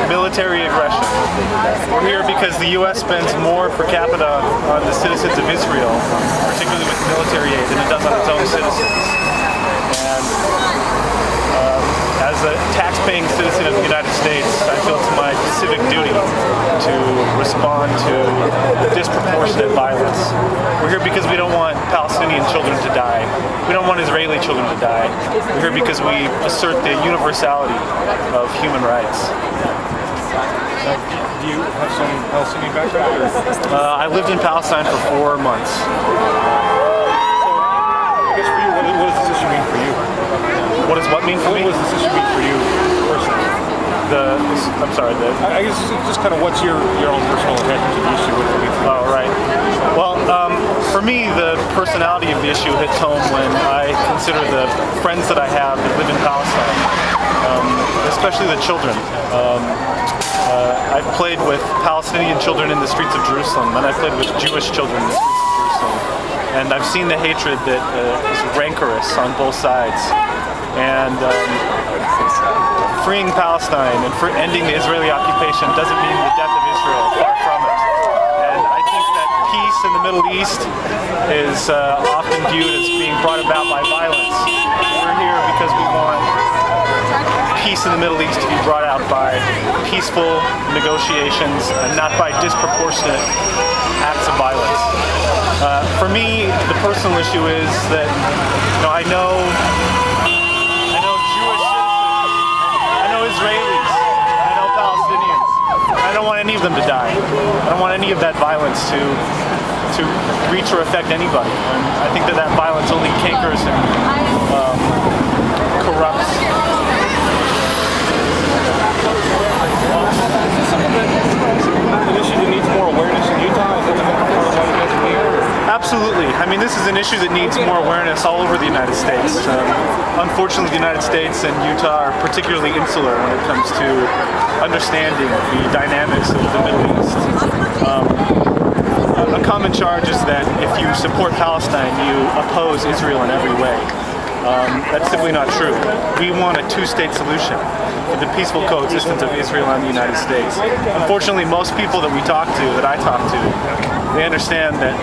military aggression. We're here because the U.S. spends more per capita on the citizens of Israel, particularly with military aid, than it does on its own citizens. And as a tax-paying citizen of the United States, I feel it's my civic duty to respond to disproportionate violence. We're here because we don't want Palestinian children to die. We don't want Israeli children to die. We're here because we assert the universality of human rights. Do you have some Palestinian background? I lived in Palestine for 4 months. So, I guess for you, what does this issue mean for you? What does what mean for me? What does this issue mean for you personally? I guess just kind of what's your own personal attachment to the issue? What does it mean for you? Oh, right. Well, for me, the personality of the issue hits home when I consider the friends that I have that live in Palestine, especially the children. I've played with Palestinian children in the streets of Jerusalem, and I've played with Jewish children in the streets of Jerusalem. And I've seen the hatred that is rancorous on both sides. And freeing Palestine and for ending the Israeli occupation doesn't mean the death of Israel, far from it. And I think that peace in the Middle East is often viewed as being brought about by violence. We're here because we want peace in the Middle East to be brought out by peaceful negotiations and not by disproportionate acts of violence. For me, the personal issue is that I know Jewish citizens, I know Israelis, I know Palestinians. I don't want any of them to die. I don't want any of that violence to reach or affect anybody. And I think that violence only cankers and corrupts. An issue that needs more awareness in Utah? Is that the part of why you guys are here? Absolutely. I mean, this is an issue that needs more awareness all over the United States. Unfortunately, the United States and Utah are particularly insular when it comes to understanding the dynamics of the Middle East. A common charge is that if you support Palestine, you oppose Israel in every way. That's simply not true. We want a two-state solution for the peaceful coexistence of Israel and the United States. Unfortunately, most people that I talk to, they understand that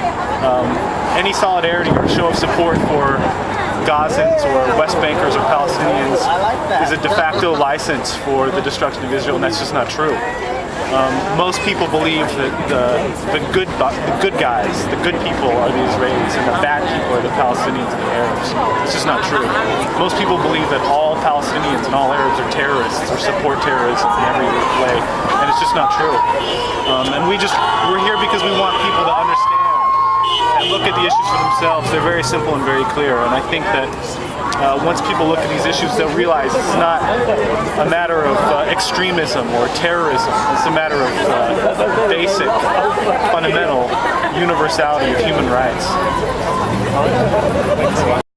any solidarity or show of support for Gazans or West Bankers or Palestinians is a de facto license for the destruction of Israel, and that's just not true. Most people believe that the good guys, the good people are the Israelis, and the bad people are the Palestinians and the Arabs. It's just not true. Most people believe that all Palestinians and all Arabs are terrorists or support terrorism in every way, and it's just not true. And we're here because we want people to understand and look at the issues for themselves. They're very simple and very clear, and I think that once people look at these issues, they'll realize it's not a matter of extremism or terrorism. It's a matter of basic, fundamental universality of human rights.